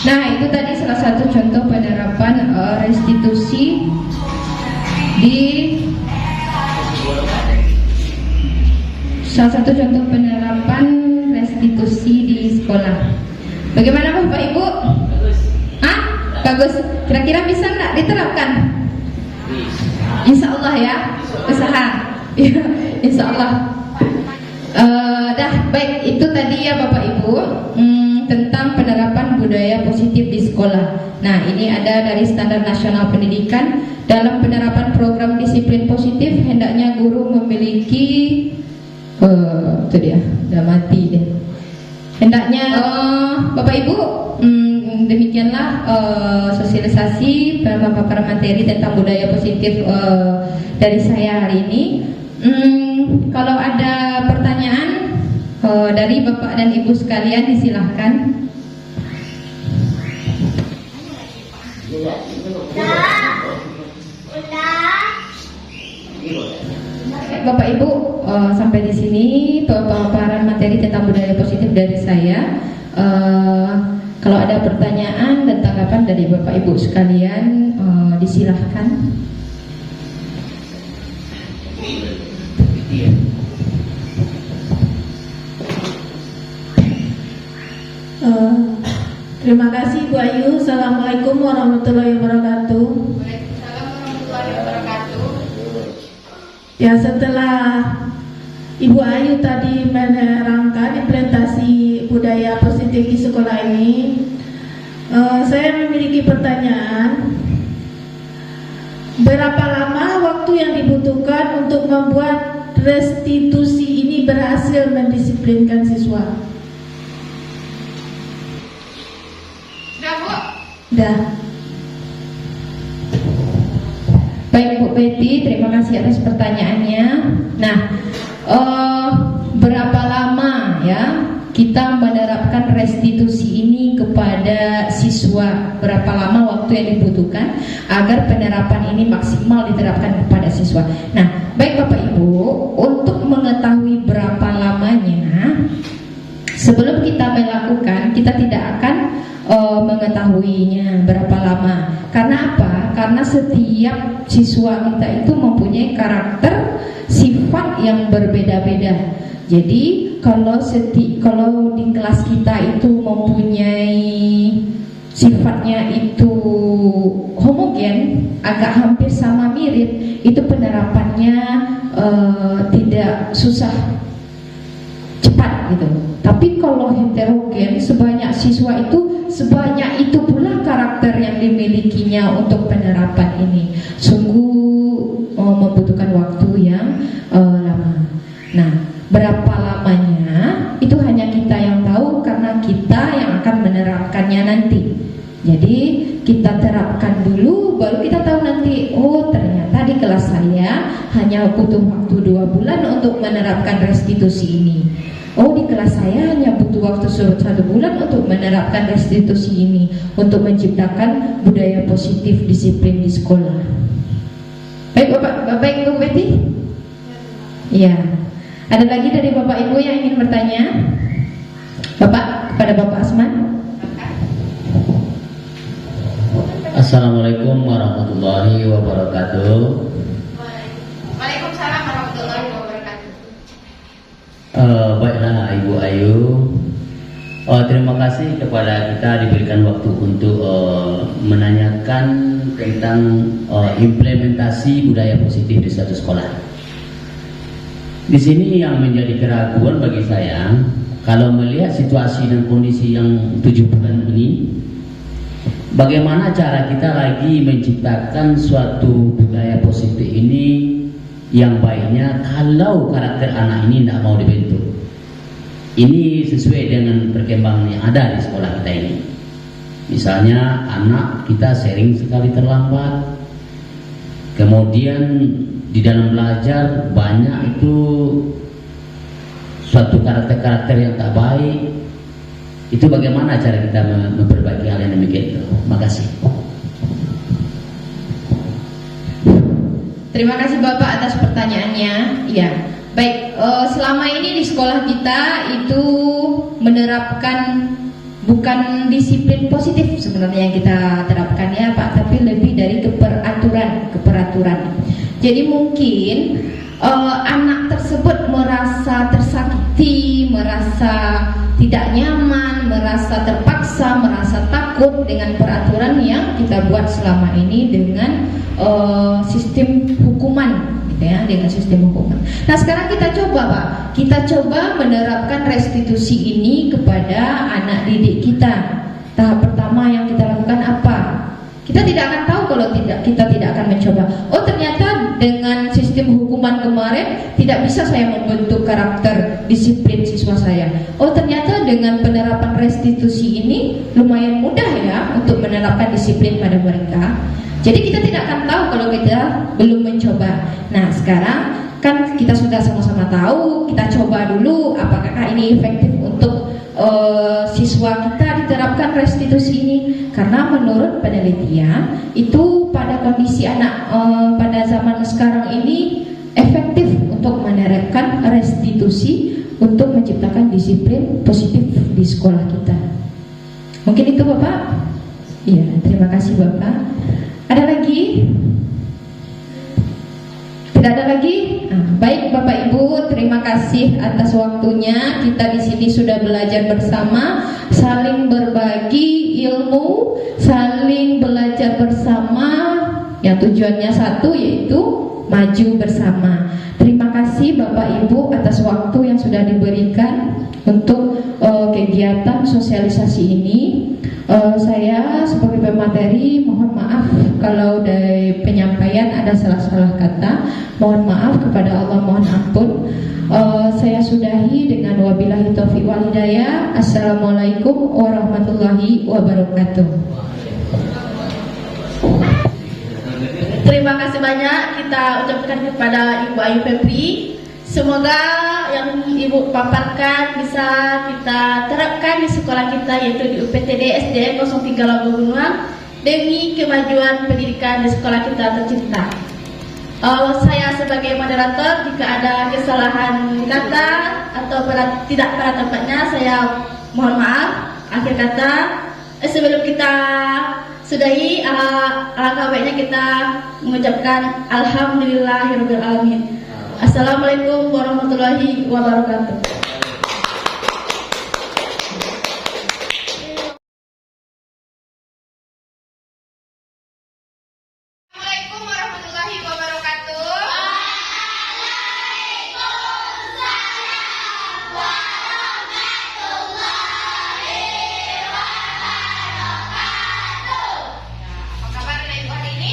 Nah, itu tadi salah satu contoh penerapan restitusi di sekolah. Bagaimana Bapak Ibu? Bagus. Kira-kira bisa nggak diterapkan? Insya Allah ya, usaha. Insya Allah. Dah baik, itu tadi ya Bapak Ibu tentang penerapan budaya positif di sekolah. Nah, ini ada dari Standar Nasional Pendidikan. Dalam penerapan program disiplin positif, hendaknya guru memiliki itu dia, udah mati deh. Hendaknya Bapak Ibu, demikianlah sosialisasi pemaparan materi tentang budaya positif dari saya hari ini. Kalau ada pertanyaan dari Bapak dan Ibu sekalian, disilahkan. Bapak Ibu, sampai di sini pemaparan materi tentang budaya positif dari saya. Kalau ada pertanyaan dan tanggapan dari Bapak Ibu sekalian, disilahkan. Terima kasih Bu Ayu. Assalamualaikum warahmatullahi wabarakatuh. Waalaikumsalam warahmatullahi wabarakatuh. Ya, setelah Ibu Ayu tadi menerangkan implementasi budaya positif di sekolah ini, saya memiliki pertanyaan. Berapa lama waktu yang dibutuhkan untuk membuat restitusi ini berhasil mendisiplinkan siswa? Dah. Baik Bu Betty, terima kasih atas pertanyaannya. Nah, berapa lama ya kita menerapkan restitusi ini kepada siswa? Berapa lama waktu yang dibutuhkan agar penerapan ini maksimal diterapkan kepada siswa? Nah, baik Bapak Ibu, untuk mengetahui berapa lamanya, sebelum kita melakukan, kita tidak akan mengetahuinya berapa lama. Karena apa? Karena setiap siswa kita itu mempunyai karakter sifat yang berbeda-beda. Jadi kalau di kelas kita itu mempunyai sifatnya itu homogen, agak hampir sama mirip, itu penerapannya tidak susah, cepat gitu. Tapi kalau heterogen, sebanyak siswa itu, sebanyak itu pula karakter yang dimilikinya untuk penerapan ini. Sungguh membutuhkan waktu yang lama. Nah, berapa lamanya itu hanya kita yang tahu, karena kita yang akan menerapkannya nanti. Jadi kita terapkan dulu, baru kita tahu nanti, oh ternyata di kelas saya hanya butuh waktu 2 bulan untuk menerapkan restitusi ini. Oh, di kelas saya hanya butuh waktu 1 bulan untuk menerapkan restitusi ini, untuk menciptakan budaya positif disiplin di sekolah. Baik Bapak Ibu Betty? Iya. Ada lagi dari Bapak Ibu yang ingin bertanya? Kepada Bapak Asman. Assalamualaikum warahmatullahi wabarakatuh. Waalaikumsalam warahmatullahi wabarakatuh. Baiklah Ibu Ayu, terima kasih kepada kita diberikan waktu untuk menanyakan tentang implementasi budaya positif di satu sekolah. Di sini yang menjadi keraguan bagi saya, kalau melihat situasi dan kondisi yang 7 bulan ini, bagaimana cara kita lagi menciptakan suatu budaya positif ini yang baiknya kalau karakter anak ini tidak mau dibentuk. ini sesuai dengan perkembangan yang ada di sekolah kita ini. Misalnya anak kita sering sekali terlambat, kemudian di dalam belajar banyak itu suatu karakter-karakter yang tak baik. Itu bagaimana cara kita memperbaiki hal yang demikian itu? Makasih. Terima kasih Bapak atas pertanyaannya. Ya, baik. Selama ini di sekolah kita itu menerapkan bukan disiplin positif sebenarnya yang kita terapkan ya Pak, tapi lebih dari keperaturan. Jadi mungkin anak tersebut merasa tersakiti, merasa tidak nyaman, merasa terpaksa, merasa takut dengan peraturan yang kita buat selama ini dengan sistem hukuman, gitu ya, dengan sistem hukuman. Nah sekarang kita coba Pak, kita coba menerapkan restitusi ini kepada anak didik kita. Tahap pertama yang kita lakukan apa? Kita tidak akan tahu kalau kita tidak akan mencoba. Oh ternyata dengan sistem hukuman kemarin tidak bisa saya membentuk karakter disiplin siswa saya. Oh ternyata dengan penerapan restitusi ini lumayan mudah ya untuk menerapkan disiplin pada mereka. Jadi kita tidak akan tahu kalau kita belum mencoba. Nah sekarang kan kita sudah sama-sama tahu, kita coba dulu apakah ini efektif untuk siswa kita diterapkan restitusi ini. Karena menurut penelitian itu pada kondisi anak pada zaman sekarang ini efektif untuk menerapkan restitusi untuk menciptakan disiplin positif di sekolah kita. Mungkin itu Bapak. Iya, terima kasih Bapak. Ada lagi? Tidak ada lagi? Baik Bapak Ibu, terima kasih atas waktunya. Kita di sini sudah belajar bersama, saling berbagi ilmu, saling belajar bersama. Yang tujuannya satu, yaitu maju bersama. Terima kasih Bapak Ibu atas waktu yang sudah diberikan untuk kegiatan sosialisasi ini. Saya sebagai pemateri mohon maaf kalau dari penyampaian ada salah-salah kata. Mohon maaf kepada Allah, mohon ampun. Saya sudahi dengan wabillahi taufiq wal hidayah. Assalamualaikum warahmatullahi wabarakatuh. Terima kasih banyak kita ucapkan kepada Ibu Ayu Febri. Semoga yang Ibu paparkan bisa kita terapkan di sekolah kita, yaitu di UPTD SDN 03 Labu Gunung, demi kemajuan pendidikan di sekolah kita tercipta. Saya sebagai moderator, jika ada kesalahan kata atau tidak pada tempatnya, saya mohon maaf. Akhir kata, sebelum kita sudahi, alangkah baiknya kita mengucapkan Alhamdulillahirabbil alamin. Assalamualaikum warahmatullahi wabarakatuh. Assalamualaikum warahmatullahi wabarakatuh. Apa kabar anak ibu hari ini?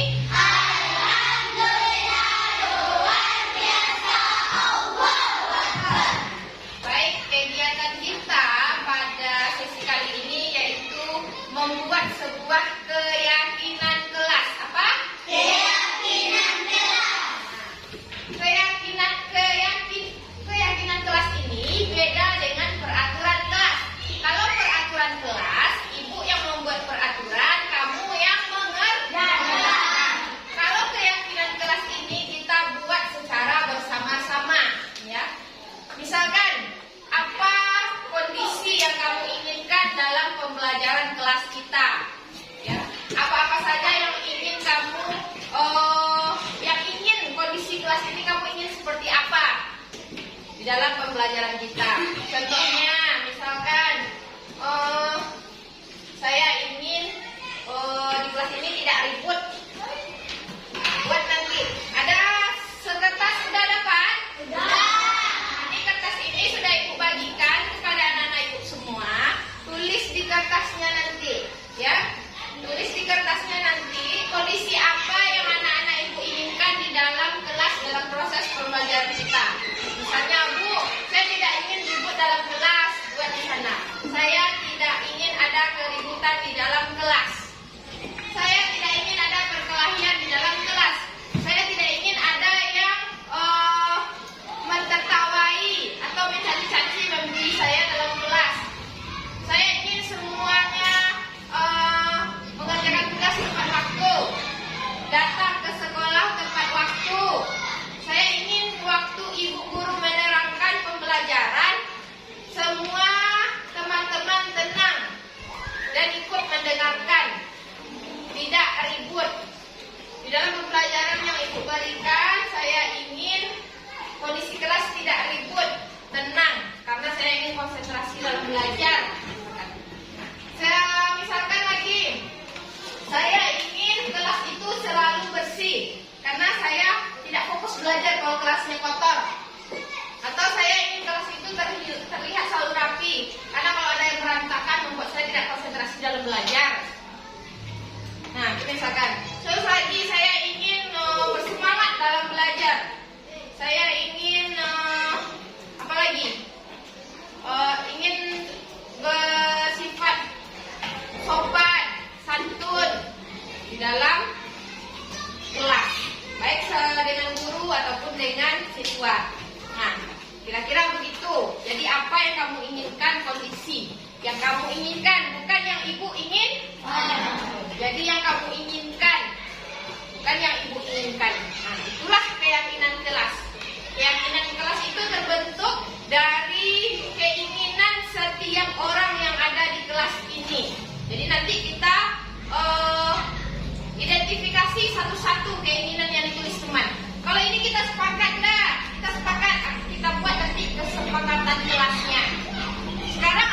Baik, kegiatan kita pada sesi kali ini yaitu membuat sebuah keyakinan kelas. Apa? Keyakinan kelas ini beda dengan peraturan kelas. Kalau peraturan kelas, ibu yang membuat peraturan, kamu yang mengerjakan. Kalau keyakinan kelas ini kita buat secara bersama-sama, ya. Misalkan apa kondisi yang kamu inginkan dalam pembelajaran kelas kita, ya. Apa-apa saja yang ingin kamu yang ingin kondisi kelas ini kamu ingin seperti apa di dalam pembelajaran kita. Contohnya misalkan saya ingin di kelas ini tidak ribut. Buat nanti ada sekertas sudah dapat? Sudah. Nanti kertas ini sudah ibu bagikan kepada anak-anak ibu semua. Tulis di kertasnya nanti, ya. Tulis di kertasnya nanti kondisi apa yang anak-anak ibu inginkan di dalam kelas dalam proses pembelajaran kita. Misalnya, Bu, saya tidak ingin ribut dalam kelas. Yang kamu inginkan, bukan yang ibu ingin. Jadi yang kamu inginkan, bukan yang ibu inginkan. Nah, itulah keyakinan kelas. Keyakinan kelas itu terbentuk dari keinginan setiap orang yang ada di kelas ini. Jadi nanti kita identifikasi satu-satu keinginan yang ditulis teman. Kalau ini kita sepakat dah, kita buat nanti kesepakatan kelasnya. Sekarang